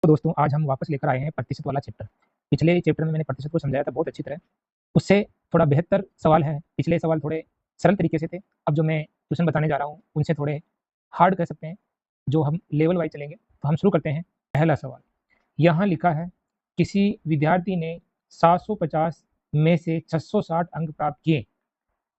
तो दोस्तों आज हम वापस लेकर आए हैं प्रतिशत वाला चैप्टर। पिछले चैप्टर में मैंने प्रतिशत को समझाया था बहुत अच्छी तरह, उससे थोड़ा बेहतर सवाल है। पिछले सवाल थोड़े सरल तरीके से थे, अब जो मैं ट्यूशन बताने जा रहा हूँ उनसे थोड़े हार्ड कह सकते हैं, जो हम लेवल वाइज चलेंगे। तो हम शुरू करते हैं। पहला सवाल यहाँ लिखा है, किसी विद्यार्थी ने 750 में से 660 अंक प्राप्त किए,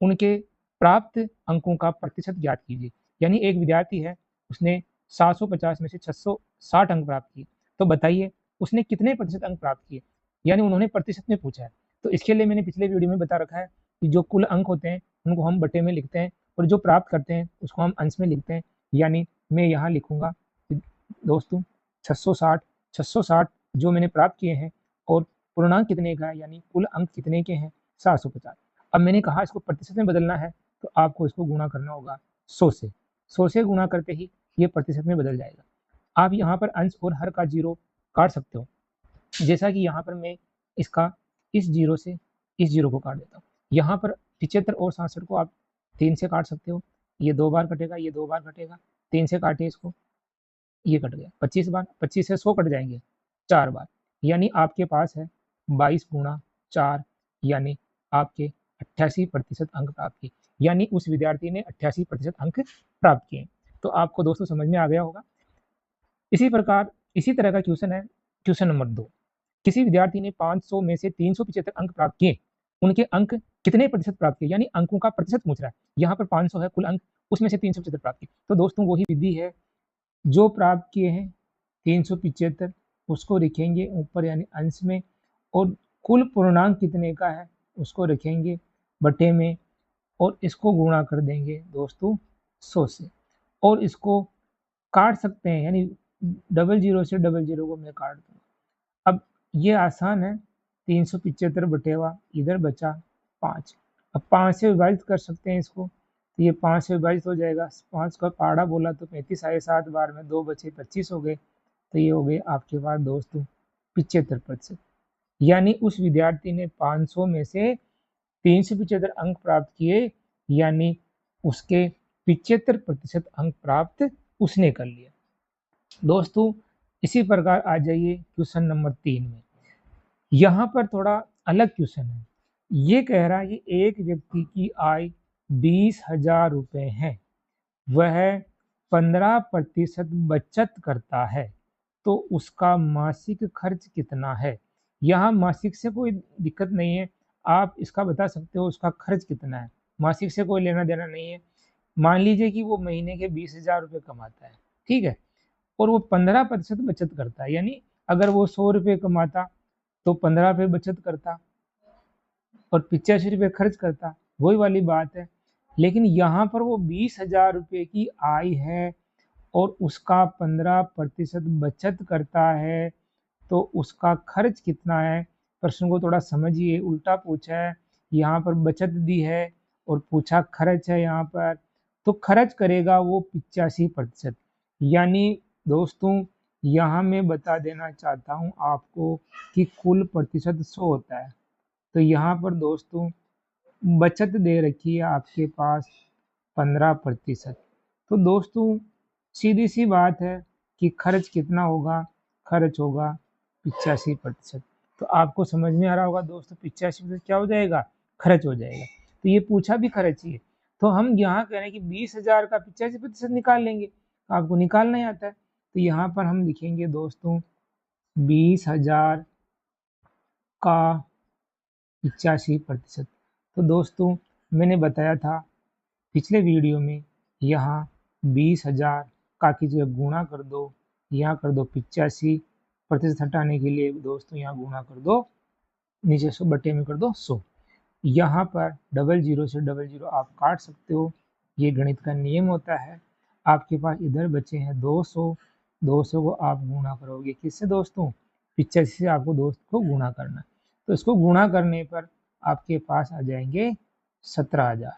उनके प्राप्त अंकों का प्रतिशत ज्ञात कीजिए। यानी एक विद्यार्थी है, उसने 750 में से 660 अंक प्राप्त किए, तो बताइए उसने कितने प्रतिशत अंक प्राप्त किए। यानी उन्होंने प्रतिशत में पूछा है। तो इसके लिए मैंने पिछले वीडियो में बता रखा है कि जो कुल अंक होते हैं उनको हम बटे में लिखते हैं और जो प्राप्त करते हैं उसको हम अंश में लिखते हैं। यानी मैं यहाँ लिखूंगा दोस्तों 660 जो मैंने प्राप्त किए हैं और पूर्णांक कितने का है, यानी कुल अंक कितने के हैं 750। अब मैंने कहा इसको प्रतिशत में बदलना है, तो आपको इसको गुणा करना होगा 100 से। 100 से गुणा करते ही ये प्रतिशत में बदल जाएगा। आप यहाँ पर अंश और हर का जीरो काट सकते हो, जैसा कि यहाँ पर मैं इसका इस जीरो से इस जीरो को काट देता हूँ। यहाँ पर 75 और 67 को आप 3 से काट सकते हो, ये 2 बार कटेगा, ये 2 बार कटेगा, 3 से काटिए इसको, ये कट गया। 25 बार, 25 से 100 कट जाएंगे 4 बार, यानी आपके पास है 22 गुणा 4, यानी आपके 88% अंक प्राप्त किए। यानी उस विद्यार्थी ने 88% अंक प्राप्त किए। तो आपको दोस्तों समझ में आ गया होगा। इसी प्रकार इसी तरह का क्वेश्चन है क्वेश्चन नंबर 2। किसी विद्यार्थी ने 500 में से 375 अंक प्राप्त किए, उनके अंक कितने प्रतिशत प्राप्त किए। यानी अंकों का प्रतिशत पूछ रहा है। यहाँ पर 500 है कुल अंक, उसमें से 375 प्राप्त किए। तो दोस्तों वही विधि है, जो प्राप्त किए हैं 375 उसको लिखेंगे ऊपर यानी अंश में, और कुल पूर्णांक कितने का है उसको रखेंगे बटे में, और इसको गुणा कर देंगे दोस्तों 100 से, और इसको काट सकते हैं, यानी 00 से 00 को मैं काट दूंगा। अब ये आसान है, 375 बटेवा इधर बचा 5। अब 5 से विभाजित कर सकते हैं इसको, तो ये 5 से विभाजित हो जाएगा। 5 का पाड़ा बोला तो 35 आए, 7 बार में 2 बचे 25 हो गए। तो ये हो गए आपके पास दोस्तों 75%। यानी उस विद्यार्थी ने 500 में से 375 अंक प्राप्त किए, यानी उसके 75% अंक प्राप्त उसने कर लिया। दोस्तों इसी प्रकार आ जाइए क्वेश्चन नंबर 3 में। यहाँ पर थोड़ा अलग क्वेश्चन है। ये कह रहा है कि एक व्यक्ति की आय 20,000 रुपये है, वह 15% बचत करता है, तो उसका मासिक खर्च कितना है। यहाँ मासिक से कोई दिक्कत नहीं है, आप इसका बता सकते हो उसका खर्च कितना है, मासिक से कोई लेना देना नहीं है। मान लीजिए कि वो महीने के 20,000 रुपये कमाता है, ठीक है, और वो 15% बचत करता है। यानी अगर वो 100 रुपये कमाता तो 15 रुपये बचत करता और 85 रुपये खर्च करता, वही वाली बात है। लेकिन यहाँ पर वो 20,000 रुपये की आय है और उसका 15% बचत करता है, तो उसका खर्च कितना है। प्रश्न को थोड़ा समझिए, उल्टा पूछा है, यहाँ पर बचत दी है और पूछा खर्च है यहाँ पर, तो खर्च करेगा वो 85%। यानी दोस्तों यहाँ मैं बता देना चाहता हूँ आपको कि कुल प्रतिशत 100 होता है, तो यहाँ पर दोस्तों बचत दे रखी है आपके पास 15%। तो दोस्तों सीधी सी बात है कि खर्च कितना होगा, खर्च होगा 85%। तो आपको समझ में आ रहा होगा दोस्तों, 85% क्या हो जाएगा, खर्च हो जाएगा। तो ये पूछा भी खर्च ही है, तो हम यहाँ कह रहे हैं कि 20,000 का 85% निकाल लेंगे। आपको निकालना ही आता है, तो यहाँ पर हम लिखेंगे दोस्तों 20,000 का 85%। तो दोस्तों मैंने बताया था पिछले वीडियो में, यहाँ 20,000 का की जगह गुणा कर दो, यहाँ कर दो 85%, हटाने के लिए दोस्तों यहाँ गुणा कर दो, नीचे 100 बटे में कर दो 100। यहाँ पर 00 से 00 आप काट सकते हो, ये गणित का नियम होता है। आपके पास इधर बचे हैं 200, 200 को आप गुणा करोगे किससे दोस्तों, 85 से आपको दोस्त को गुणा करना। तो इसको गुणा करने पर आपके पास आ जाएंगे 17,000,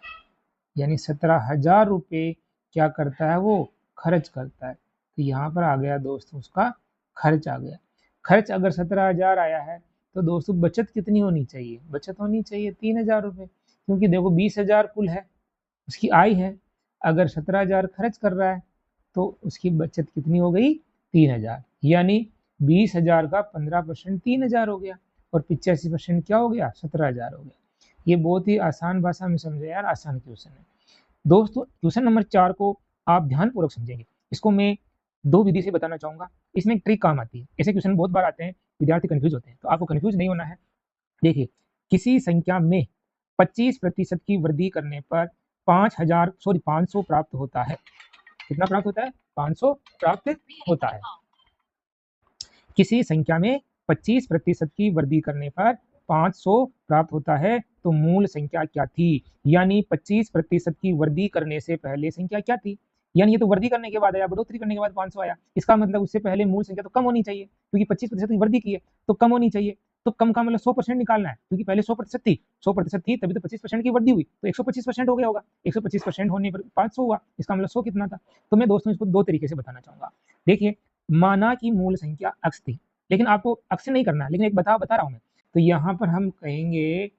यानी 17,000 रुपये क्या करता है वो, खर्च करता है। तो यहाँ पर आ गया दोस्तों उसका खर्च आ गया। खर्च अगर 17,000 आया है, तो दोस्तों बचत कितनी होनी चाहिए, बचत होनी चाहिए 3,000 रुपये, क्योंकि देखो 20,000 कुल है उसकी आय है, अगर 17,000 खर्च कर रहा है तो उसकी बचत कितनी हो गई 3,000। यानी 20,000 का 15% 3,000 हो गया, और 85% क्या हो गया 17,000 हो गया। ये बहुत ही आसान भाषा में समझे यार, आसान क्वेश्चन है दोस्तों। क्वेश्चन नंबर 4 को आप ध्यानपूर्वक समझेंगे। इसको मैं 2 विधि से बताना चाहूंगा, इसमें एक ट्रिक काम आती है। ऐसे क्वेश्चन बहुत बार आते हैं, विद्यार्थी कंफ्यूज होते हैं, तो आपको कंफ्यूज नहीं होना है। देखिए, किसी संख्या में 25% की वृद्धि करने पर 500 प्राप्त होता है। कितना प्राप्त होता है? 500 प्राप्त होता है। किसी संख्या में 25% की वृद्धि करने पर 500 प्राप्त होता है, तो मूल संख्या क्या थी? यानी 25% की वृद्धि करने से पहले संख्या क्या थी? यानी ये तो वृद्धि करने के बाद आया, बढ़ोतरी करने के बाद 500 आया। इसका मतलब उससे पहले मूल संख्या तो कम होनी चाहिए, क्योंकि 25% की वृद्धि की है तो कम होनी चाहिए। तो कम का मतलब 100% निकालना है, क्योंकि पहले 100% थी, 100% थी तभी तो 25% की वृद्धि हुई, तो 125% हो गया होगा। 125% होने पर 500 हुआ, इसका मतलब 100 कितना था? तो मैं दोस्तों इसको 2 तरीके से बताना चाहूंगा। देखिए, माना कि मूल संख्या x थी, लेकिन आपको x से नहीं करना है, लेकिन एक बता रहा हूं मैं। तो यहाँ पर हम कहेंगे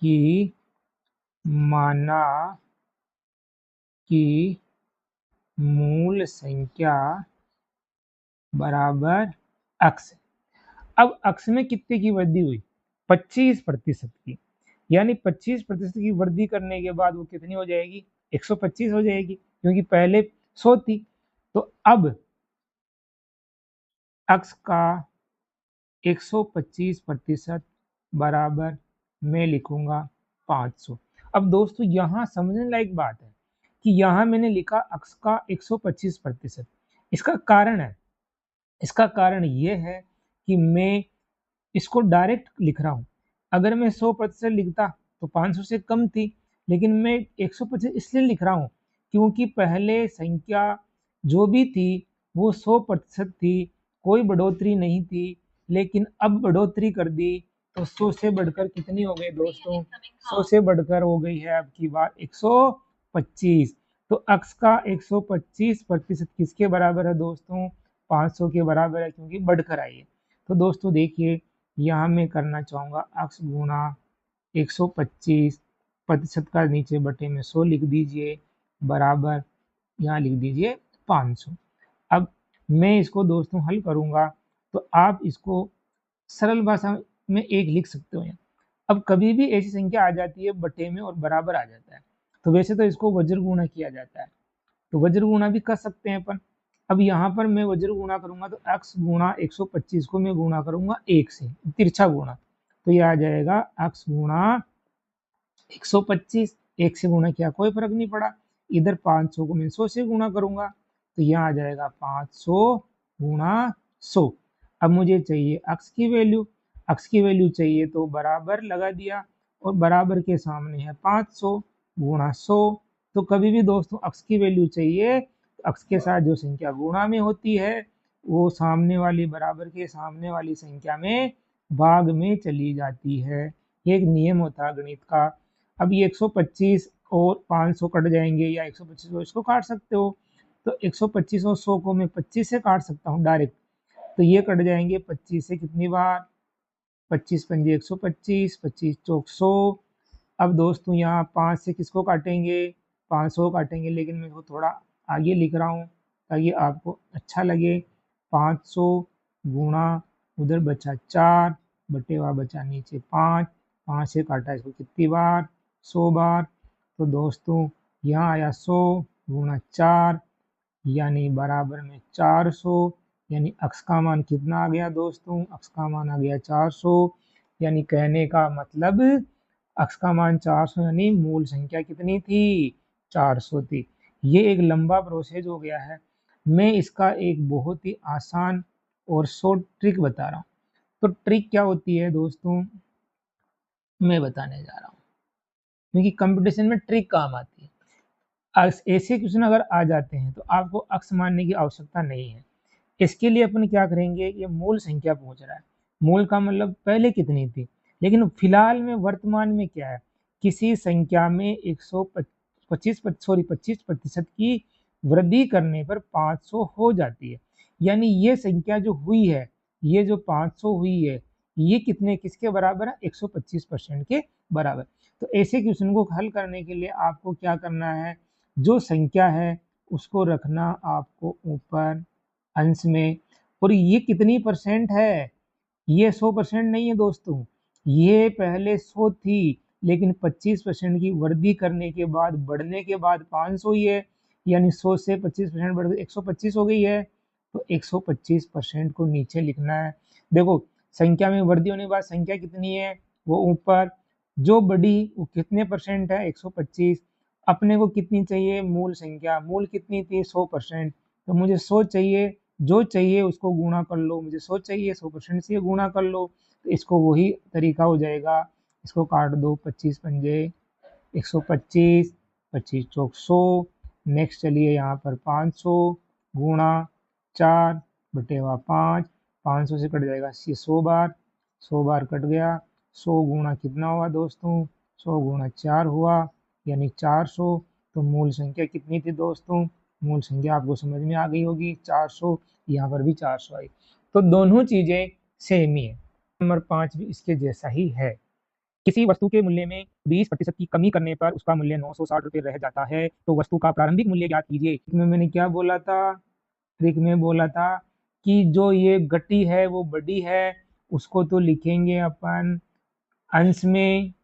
कि माना कि मूल संख्या बराबर x। अब x में कितने की वृद्धि हुई? 25% की। यानी 25% की वृद्धि करने के बाद वो कितनी हो जाएगी? 125 हो जाएगी, क्योंकि पहले 100 थी। तो अब x का 125% बराबर मैं लिखूंगा 500। अब दोस्तों यहाँ समझने लायक बात है कि यहाँ मैंने लिखा x का 125%। इसका कारण ये है कि मैं इसको डायरेक्ट लिख रहा हूँ। अगर मैं 100% लिखता तो 500 से कम थी, लेकिन मैं 125 इसलिए लिख रहा हूँ क्योंकि पहले संख्या जो भी थी वो 100% थी, कोई बढ़ोतरी नहीं थी। लेकिन अब बढ़ोतरी कर दी तो 100 से बढ़कर कितनी हो गई दोस्तों? 100 से बढ़कर हो गई है अब की बार 125। तो x का 125% किसके बराबर है दोस्तों? 500 के बराबर है, क्योंकि बढ़कर आई है। तो दोस्तों देखिए, यहाँ मैं करना चाहूँगा x गुणा 125 प्रतिशत का नीचे बटे में 100 लिख दीजिए, बराबर यहाँ लिख दीजिए 500। अब मैं इसको दोस्तों हल करूँगा, तो आप इसको सरल भाषा में एक लिख सकते हो। अब कभी भी ऐसी संख्या आ जाती है बटे में और बराबर आ जाता है, तो वैसे तो इसको वज्र गुणा किया जाता है, तो वज्र गुणा भी कर सकते हैं अपन। अब यहाँ पर मैं वज्र गुणा करूंगा तो x गुणा 125 को मैं गुणा करूंगा 1 से, तिरछा गुणा। तो ये आ जाएगा x गुणा 125, 1 से गुणा किया कोई फर्क नहीं पड़ा। इधर 500 को मैं 100 से गुणा करूंगा, तो यहाँ आ जाएगा 500 गुणा 100। अब मुझे चाहिए x की वैल्यू, x की वैल्यू चाहिए तो बराबर लगा दिया, और बराबर के सामने है 500 गुणा 100। तो कभी भी दोस्तों x की वैल्यू चाहिए, x के साथ जो संख्या गुणा में होती है वो सामने वाली बराबर के सामने वाली संख्या में भाग में चली जाती है। ये एक नियम होता है गणित का। अब ये 125 और 500 कट जाएंगे, या 125 को इसको काट सकते हो, तो 125 और 100 को मैं 25 से काट सकता हूँ डायरेक्ट। तो ये कट जाएंगे 25 से कितनी बार? 25 पंजे 125, 25 चौक 100। अब दोस्तों यहाँ 5 से किसको काटेंगे? 500 काटेंगे, लेकिन मैं इसको थोड़ा आगे लिख रहा हूँ ताकि आपको अच्छा लगे। 500 गुणा, उधर बचा 4 बटे हुआ बचा नीचे 5, 5 से काटा इसको कितनी बार? 100 बार। तो दोस्तों यहाँ आया 100 गुणा 4, यानी बराबर में 400। यानी x का मान कितना आ गया दोस्तों? x का मान आ गया 400। यानी कहने का मतलब x का मान 400, यानी मूल संख्या कितनी थी? 400 थी। ये एक लंबा प्रोसेस हो गया है, मैं इसका एक बहुत ही आसान और शॉर्ट ट्रिक बता रहा हूँ। तो ट्रिक क्या होती है दोस्तों, मैं बताने जा रहा हूँ, क्योंकि कंपटीशन में ट्रिक काम आती है। ऐसे क्वेश्चन अगर आ जाते हैं तो आपको अक्स मानने की आवश्यकता नहीं है। इसके लिए अपन क्या करेंगे, ये मूल संख्या पूछ रहा है, मूल का मतलब पहले कितनी थी, लेकिन फिलहाल में वर्तमान में क्या है? किसी संख्या में 25% की वृद्धि करने पर 500 हो जाती है। यानी ये संख्या जो हुई है, ये जो 500 हुई है, ये कितने किसके बराबर है? 125% के बराबर। तो ऐसे क्वेश्चन को हल करने के लिए आपको क्या करना है, जो संख्या है उसको रखना आपको ऊपर अंश में। और ये कितनी परसेंट है, ये 100% नहीं है दोस्तों, ये पहले 100 थी, लेकिन 25% की वृद्धि करने के बाद, बढ़ने के बाद 500 ही है, यानी 100 से 25% बढ़ गई 125 हो गई है। तो 125% को नीचे लिखना है। देखो संख्या में वृद्धि होने के बाद संख्या कितनी है, वो ऊपर, जो बढ़ी वो कितने परसेंट है 125। अपने को कितनी चाहिए, मूल संख्या, मूल कितनी थी 100%, तो मुझे 100 चाहिए, जो चाहिए उसको गुणा कर लो, मुझे 100 चाहिए 100% से गुणा कर लो, तो इसको वही तरीका हो जाएगा। इसको काट दो, 25 पंजे 125, 25 चौक 100। नेक्स्ट चलिए यहाँ पर 500 गुणा 4 बटेवा 5, 500 से कट जाएगा 100 बार, 100 बार कट गया। 100 गुणा कितना हुआ दोस्तों, 100 गुणा 4 हुआ, यानी 400। तो मूल संख्या कितनी थी दोस्तों, मूल संख्या आपको समझ में आ गई होगी 400, यहाँ पर भी 400 आई। तो दोनों चीजें सेम ही है। नंबर 5 भी इसके जैसा ही है। किसी वस्तु के मूल्य में 20% की कमी करने पर उसका मूल्य 960 रुपये रह जाता है, तो वस्तु का प्रारंभिक मूल्य ज्ञात कीजिए। इसमें मैंने क्या बोला था, ट्रिक में बोला था कि जो ये घटी है वो बड़ी है, उसको तो लिखेंगे अपन अंश में,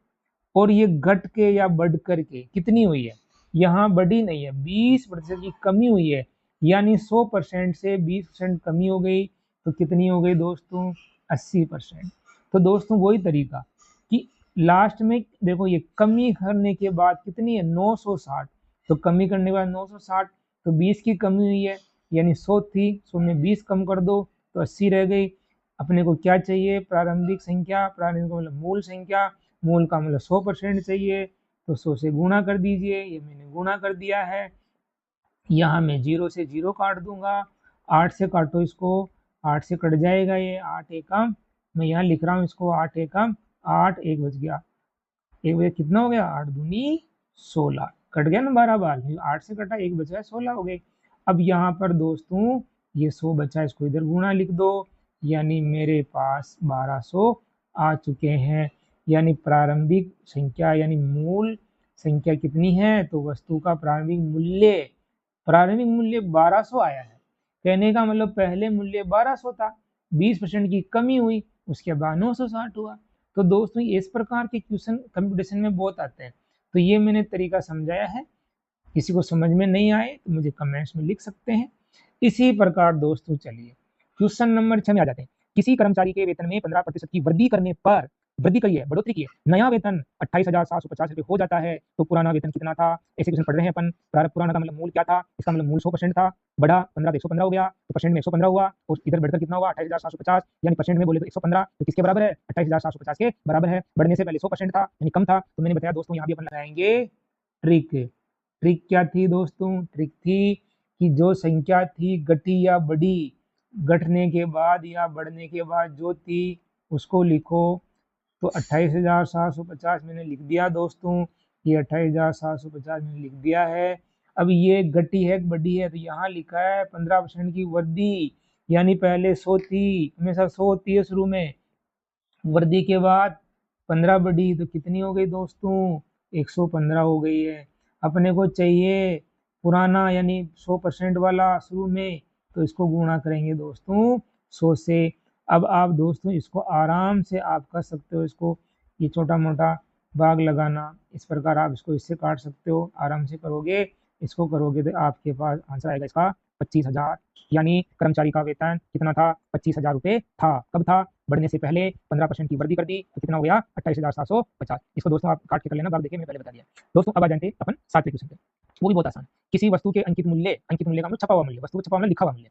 और ये घट के या बढ़ कर के कितनी हुई है, यहाँ बढ़ी नहीं है, 20% की कमी हुई है, यानी 100% से 20% कमी हो गई, तो कितनी हो गई दोस्तों 80%। तो दोस्तों वही तरीका कि लास्ट में देखो ये कमी करने के बाद कितनी है 960, तो कमी करने के बाद 960, तो 20 की कमी हुई है, यानी 100 थी, 100 में 20 कम कर दो तो 80 रह गई। अपने को क्या चाहिए, प्रारंभिक संख्या, प्रारंभिक मतलब मूल संख्या, मूल का मतलब 100% चाहिए, तो 100 से गुणा कर दीजिए, ये मैंने गुणा कर दिया है। यहाँ मैं 0 से 0 काट दूंगा, 8 से काटो इसको, 8 से कट जाएगा ये, 8 एकम, मैं यहाँ लिख रहा हूँ इसको 8 एकम, 8 एक बच गया, एक बजे कितना हो गया 8 दूनी 16, कट गया ना 12 बार, 8 से कटा एक बचा 16 हो गए। अब यहाँ पर दोस्तों ये 100 बचा, इसको इधर गुणा लिख दो, यानी मेरे पास 1200 आ चुके हैं। यानी प्रारंभिक संख्या यानी मूल संख्या कितनी है, तो वस्तु का प्रारंभिक मूल्य 1200 आया है। कहने का मतलब पहले मूल्य 1200 था, 20% की कमी हुई, उसके बाद 960 हुआ। तो दोस्तों इस प्रकार के क्वेश्चन कंपटीशन में बहुत आते हैं, तो ये मैंने तरीका समझाया है। किसी को समझ में नहीं आए तो मुझे कमेंट्स में लिख सकते हैं। इसी प्रकार दोस्तों चलिए क्वेश्चन नंबर 6 में आ जाते हैं। किसी कर्मचारी के वेतन में 15% की वृद्धि करने पर, वृद्धि करिए बढ़ोतरी की है, नया वेतन 28,750 रुपये हो जाता है, तो पुराना वेतन कितना था, ऐसे क्वेश्चन पढ़ रहे हैं अपन। पुराना का मतलब मूल क्या था, इसका मतलब मूल 100% था, बढ़ा 15 तो 115 हो गया, तो परसेंट में 115 हुआ, और इधर बढ़कर कितना हुआ 28,750, यानी परसेंट में बोले तो 115, तो किसके बराबर है 28,750 के बराबर है। बढ़ने से पहले 100% था यानी कम था, तो मैंने बताया दोस्तों यहाँ भी अपन लगाएंगे ट्रिक। ट्रिक क्या थी दोस्तों, ट्रिक थी कि जो संख्या थी घटी या बढ़ी, घटने के बाद या बढ़ने के बाद जो थी उसको लिखो। तो 28,750 मैंने लिख दिया दोस्तों, ये 28,750 मैंने लिख दिया है। अब ये घटी है बढ़ी है, तो यहाँ लिखा है 15% की वृद्धि, यानी पहले 100 थी, हमेशा 100 होती है शुरू में, वृद्धि के बाद 15 बढ़ी, तो कितनी हो गई दोस्तों 115 हो गई है। अपने को चाहिए पुराना यानी 100% वाला शुरू में, तो इसको गुणा करेंगे दोस्तों 100 से। अब आप दोस्तों इसको आराम से आप कर सकते हो, इसको ये छोटा मोटा भाग लगाना, इस प्रकार आप इसको इससे काट सकते हो, आराम से करोगे, इसको करोगे तो आपके पास आंसर आएगा इसका 25,000। यानी कर्मचारी का वेतन कितना था 25,000 रुपये था, कब था, बढ़ने से पहले 15% की वृद्धि कर दी, तो कितना हो गया 28,750। इसको दोस्तों आप काट के कर लेना, भाग देखिए मैंने पहले बता दिया। दोस्तों अब आ जाते हैं अपन 7वें क्वेश्चन पे, वो भी बहुत आसान। किसी वस्तु के अंकित मूल्य का मतलब छपा हुआ मूल्य, वस्तु का छपा हुआ लिखा हुआ मूल्य,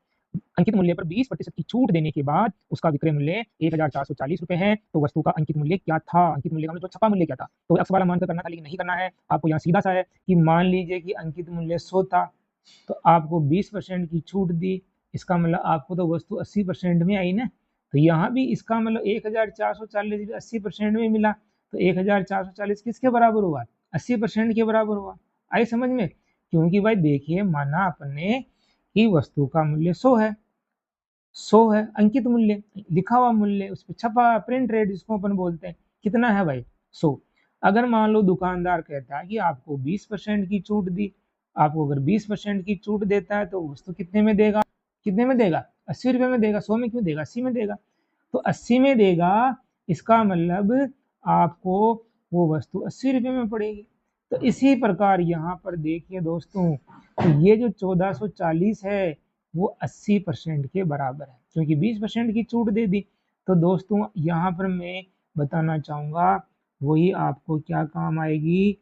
अंकित मूल्य पर 20% की छूट देने के बाद उसका विक्रय मूल्य 1,440 रुपये है, तो वस्तु का अंकित मूल्य क्या था, अंकित मूल्य का मतलब छपा मूल्य क्या था। तो अक्स वाला मानकर करना था, लेकिन नहीं करना है आपको, यहाँ सीधा सा है कि मान लीजिए कि अंकित मूल्य 100 था, तो आपको 20% की छूट दी, इसका मतलब आपको तो वस्तु 80% में आई ना, तो यहाँ भी इसका मतलब 1,440 भी 80% में मिला, तो 1,440 किसके बराबर हुआ 80% के बराबर हुआ। आई समझ में, क्योंकि भाई देखिए माना अपने कि वस्तु का मूल्य 100 है, 100 है अंकित मूल्य, लिखा हुआ मूल्य, उस पर छपा प्रिंट रेट जिसको अपन बोलते हैं, कितना है भाई 100। अगर मान लो दुकानदार कहता है कि आपको 20% की छूट दी, आपको अगर 20% की छूट देता है तो वस्तु कितने में देगा, कितने में देगा? 80 रुपये में देगा। 100 में क्यों देगा? 80 में देगा। तो 80 में देगा, इसका मतलब आपको वो वस्तु 80 रुपये में पड़ेगी। तो इसी प्रकार यहाँ पर देखिए दोस्तों, तो ये जो 1440 है वो 80% के बराबर है, क्योंकि 20% की छूट दे दी। तो दोस्तों यहाँ पर मैं बताना चाहूँगा, वही आपको क्या काम आएगी?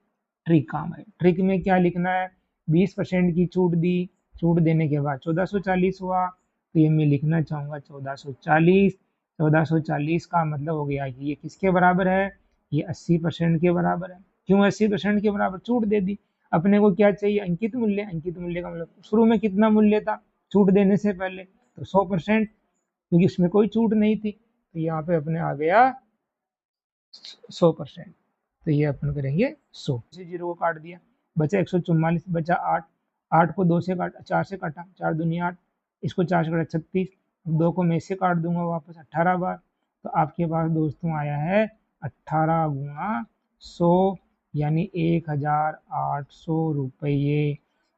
ट्रिक काम आएगी। ट्रिक में क्या लिखना है? 20% की छूट दी, छूट देने के बाद 1440 हुआ, तो ये मैं लिखना चाहूँगा 1440। 1440 का मतलब हो गया कि ये किसके बराबर है? ये 80% के बराबर है। क्यों 80% के बराबर? छूट दे दी। अपने को क्या चाहिए? अंकित मूल्य। अंकित मूल्य का मतलब शुरू में कितना मूल्य था छूट देने से पहले? तो 100%, क्योंकि उसमें कोई छूट नहीं थी। तो यहाँ पे अपने आ गया 100%। तो ये अपन करेंगे 100 से 0 को काट दिया, बचा 144, बचा 8। 8 को 2 से काटा, 4 से काटा, 4 दूनी 8, इसको 4 से काटा 36, 2 को मैं से काट दूंगा वापस 18 बार। तो आपके पास दोस्तों आया है 18 गुणा 100, यानी 1800 रुपये।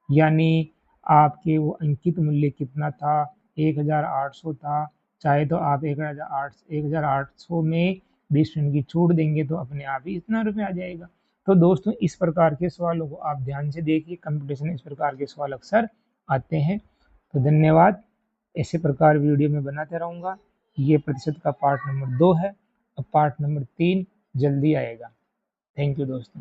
यानी आपके वो अंकित मूल्य कितना था? 1800 था। चाहे तो आप 1800 में 20% की छूट देंगे तो अपने आप ही इतना रुपये आ जाएगा। तो दोस्तों इस प्रकार के सवालों को आप ध्यान से देखिए, कंपटीशन इस प्रकार के सवाल अक्सर आते हैं। तो धन्यवाद। ऐसे प्रकार वीडियो में बनाते रहूँगा। ये प्रतिशत का पार्ट नंबर 2 है। अब पार्ट नंबर 3 जल्दी आएगा। थैंक यू दोस्तों।